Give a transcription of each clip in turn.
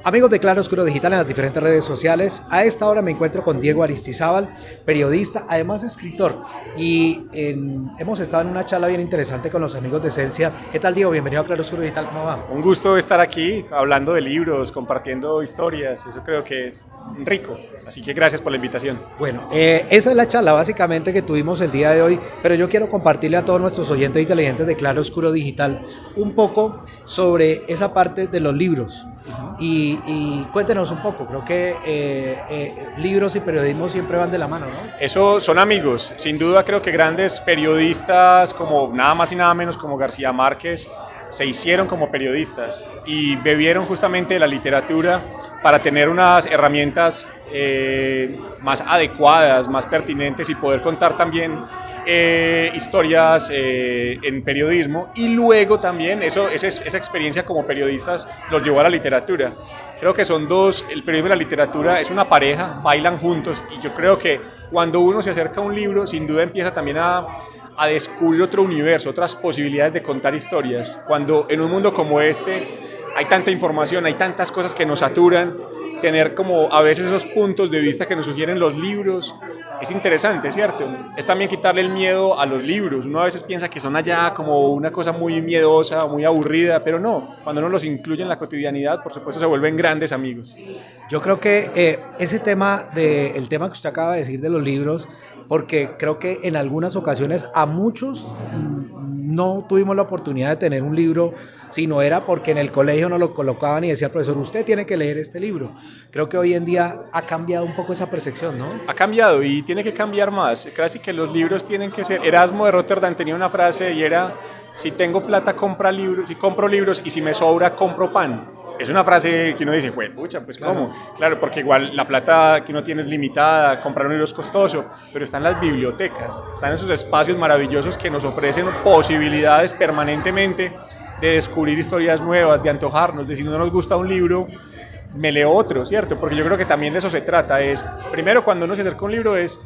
Amigos de Claro Oscuro Digital en las diferentes redes sociales, a esta hora me encuentro con Diego Aristizábal, periodista, además escritor, y hemos estado en una charla bien interesante con los amigos de Esencia. ¿Qué tal, Diego? Bienvenido a Claro Oscuro Digital, ¿cómo va? Un gusto estar aquí hablando de libros, compartiendo historias, eso creo que es rico, así que gracias por la invitación. Bueno, esa es la charla básicamente que tuvimos el día de hoy, pero yo quiero compartirle a todos nuestros oyentes inteligentes de Claro Oscuro Digital un poco sobre esa parte de los libros. Y cuéntenos un poco, creo que libros y periodismo siempre van de la mano, ¿no? Eso son amigos, sin duda creo que grandes periodistas como nada más y nada menos como García Márquez se hicieron como periodistas y bebieron justamente de la literatura para tener unas herramientas más adecuadas, más pertinentes y poder contar también historias en periodismo, y luego también esa experiencia como periodistas los llevó a la literatura. Creo que son dos, el periodismo y la literatura es una pareja, bailan juntos, y yo creo que cuando uno se acerca a un libro sin duda empieza también a descubrir otro universo, otras posibilidades de contar historias. Cuando en un mundo como este hay tanta información, hay tantas cosas que nos saturan, tener como a veces esos puntos de vista que nos sugieren los libros es interesante, ¿cierto? Es también quitarle el miedo a los libros. Uno a veces piensa que son allá como una cosa muy miedosa, muy aburrida, pero no, cuando uno los incluye en la cotidianidad, por supuesto se vuelven grandes amigos. Yo creo que ese tema, el tema que usted acaba de decir de los libros, porque creo que en algunas ocasiones a muchos no tuvimos la oportunidad de tener un libro, sino era porque en el colegio nos lo colocaban y decía el profesor, usted tiene que leer este libro. Creo que hoy en día ha cambiado un poco esa percepción, ¿no? Ha cambiado y tiene que cambiar más. Casi que los libros tienen que ser... Erasmo de Rotterdam tenía una frase y era, si tengo plata, compra libros, si compro libros, y si me sobra, compro pan. Es una frase que uno dice, pucha, pues ¿cómo? Claro, porque igual la plata que uno tiene es limitada, comprar un libro es costoso, pero están las bibliotecas, están esos espacios maravillosos que nos ofrecen posibilidades permanentemente de descubrir historias nuevas, de antojarnos, de si no nos gusta un libro, me leo otro, ¿cierto? Porque yo creo que también de eso se trata, es, primero, cuando uno se acerca a un libro es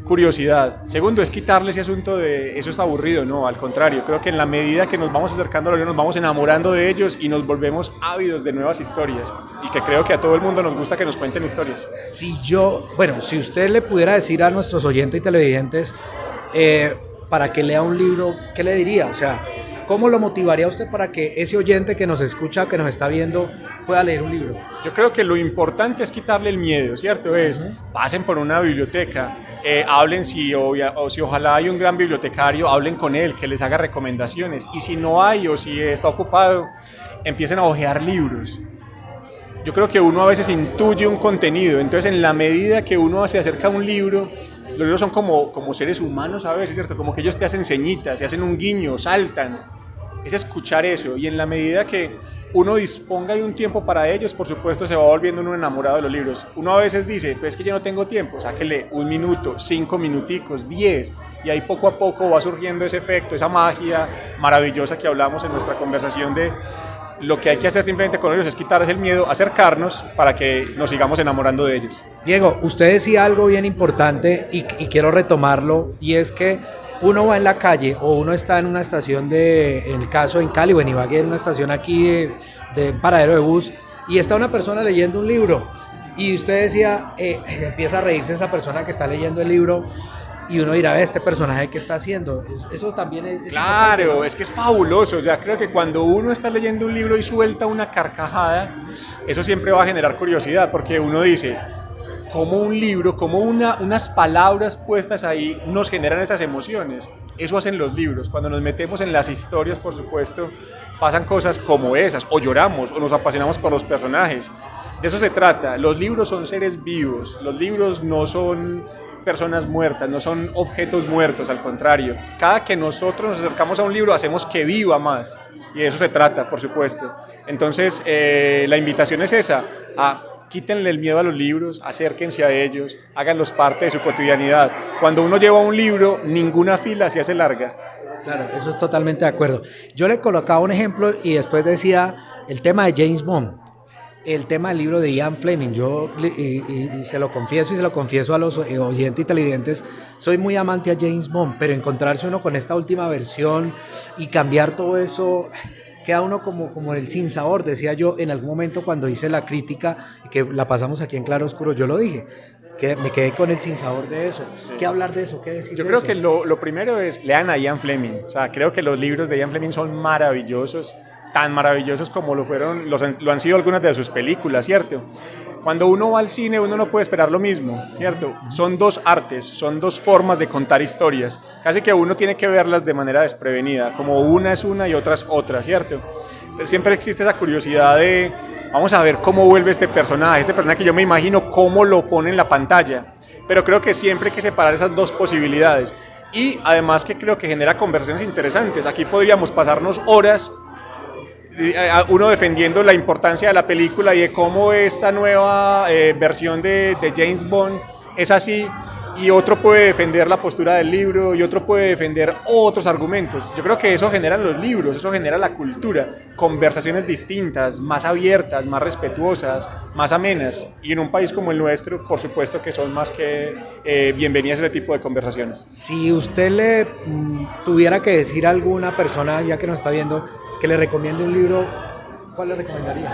curiosidad, segundo es quitarle ese asunto de eso está aburrido, no, al contrario, creo que en la medida que nos vamos acercando a los libros nos vamos enamorando de ellos y nos volvemos ávidos de nuevas historias, y que creo que a todo el mundo nos gusta que nos cuenten historias. Si usted le pudiera decir a nuestros oyentes y televidentes para que lea un libro, ¿qué le diría? O sea, ¿cómo lo motivaría usted para que ese oyente que nos escucha, que nos está viendo, pueda leer un libro? Yo creo que lo importante es quitarle el miedo, ¿cierto? Pasen por una biblioteca, hablen si ojalá hay un gran bibliotecario, hablen con él, que les haga recomendaciones, y si no hay o si está ocupado, empiecen a hojear libros. Yo creo que uno a veces intuye un contenido, entonces en la medida que uno se acerca a un libro, los libros son como seres humanos a veces, ¿cierto? Como que ellos te hacen señitas, te hacen un guiño, saltan. Es escuchar eso, y en la medida que uno disponga de un tiempo para ellos, por supuesto se va volviendo uno enamorado de los libros. Uno a veces dice, pues es que yo no tengo tiempo, sáquele un minuto, 5 minuticos, 10, y ahí poco a poco va surgiendo ese efecto, esa magia maravillosa que hablamos en nuestra conversación de lo que hay que hacer simplemente con ellos es quitarles el miedo, acercarnos para que nos sigamos enamorando de ellos. Diego, usted decía algo bien importante y quiero retomarlo, y es que uno va en la calle o uno está en una estación en el caso en Cali o en Ibagué, en una estación aquí de paradero de bus, y está una persona leyendo un libro, y usted decía, empieza a reírse esa persona que está leyendo el libro, y uno dirá, este personaje ¿qué está haciendo? Eso también es claro, ¿no? es que es fabuloso. Ya creo que cuando uno está leyendo un libro y suelta una carcajada, eso siempre va a generar curiosidad, porque uno dice, cómo un libro, cómo unas palabras puestas ahí nos generan esas emociones. Eso hacen los libros. Cuando nos metemos en las historias, por supuesto, pasan cosas como esas, o lloramos, o nos apasionamos por los personajes. De eso se trata. Los libros son seres vivos. Los libros no son personas muertas, no son objetos muertos, al contrario. Cada que nosotros nos acercamos a un libro, hacemos que viva más. Y de eso se trata, por supuesto. Entonces, la invitación es esa, quítenle el miedo a los libros, acérquense a ellos, háganlos parte de su cotidianidad. Cuando uno lleva un libro, ninguna fila se hace larga. Claro, eso es totalmente de acuerdo. Yo le colocaba un ejemplo y después decía el tema de James Bond, el tema del libro de Ian Fleming. Yo, y se lo confieso a los oyentes y televidentes, soy muy amante a James Bond, pero encontrarse uno con esta última versión y cambiar todo eso, queda uno como el sinsabor, decía yo en algún momento cuando hice la crítica, que la pasamos aquí en Claro Oscuro, yo lo dije, que me quedé con el sinsabor de eso. Sí. ¿Qué hablar de eso? ¿Qué decir Yo de creo eso? que lo primero es, lean a Ian Fleming. O sea, creo que los libros de Ian Fleming son maravillosos, tan maravillosos como lo han sido algunas de sus películas, ¿cierto? Cuando uno va al cine, uno no puede esperar lo mismo, ¿cierto? Son dos artes, son dos formas de contar historias. Casi que uno tiene que verlas de manera desprevenida, como una es una y otra es otra, ¿cierto? Pero siempre existe esa curiosidad de, vamos a ver cómo vuelve este personaje que yo me imagino cómo lo pone en la pantalla. Pero creo que siempre hay que separar esas dos posibilidades. Y además que creo que genera conversaciones interesantes. Aquí podríamos pasarnos horas uno defendiendo la importancia de la película y de cómo esta nueva versión de James Bond es así, y otro puede defender la postura del libro y otro puede defender otros argumentos. Yo creo que eso generan los libros, eso genera la cultura, conversaciones distintas, más abiertas, más respetuosas, más amenas, y en un país como el nuestro, por supuesto que son más que bienvenidas ese tipo de conversaciones. Si usted le tuviera que decir a alguna persona, ya que nos está viendo, que le recomiende un libro, ¿cuál le recomendaría?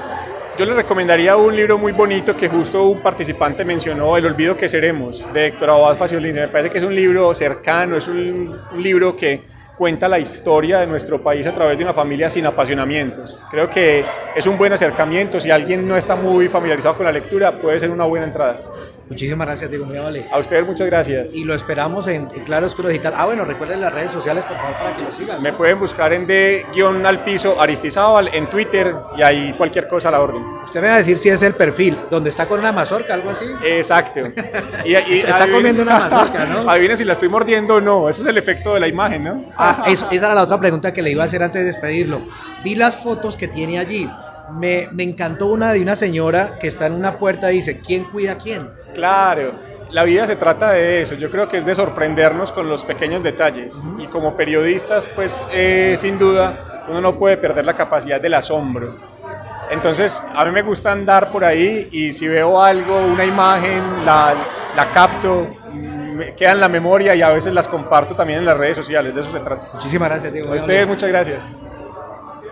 Yo le recomendaría un libro muy bonito que justo un participante mencionó, El olvido que seremos, de Héctor Abad Faciolini. Me parece que es un libro cercano, es un libro que cuenta la historia de nuestro país a través de una familia sin apasionamientos. Creo que es un buen acercamiento. Si alguien no está muy familiarizado con la lectura, puede ser una buena entrada. Muchísimas gracias, Diego, muy amable. A ustedes muchas gracias. Y lo esperamos en Claro Oscuro Digital. Bueno, recuerden las redes sociales, por favor, para que lo sigan. Me pueden buscar en D_Alpizo Aristizábal en Twitter, y ahí cualquier cosa a la orden. Usted me va a decir si es el perfil, donde está con una mazorca, algo así. Exacto. Y está comiendo una mazorca, ¿no? Adivinen si la estoy mordiendo o no. Eso es el efecto de la imagen, ¿no? Esa era la otra pregunta que le iba a hacer antes de despedirlo. Vi las fotos que tiene allí. Me encantó una de una señora que está en una puerta y dice, ¿quién cuida a quién? Claro, la vida se trata de eso. Yo creo que es de sorprendernos con los pequeños detalles. Y como periodistas, pues sin duda, uno no puede perder la capacidad del asombro. Entonces, a mí me gusta andar por ahí y si veo algo, una imagen, la capto, me queda en la memoria y a veces las comparto también en las redes sociales. De eso se trata. Muchísimas gracias, Diego. A ustedes, muchas gracias.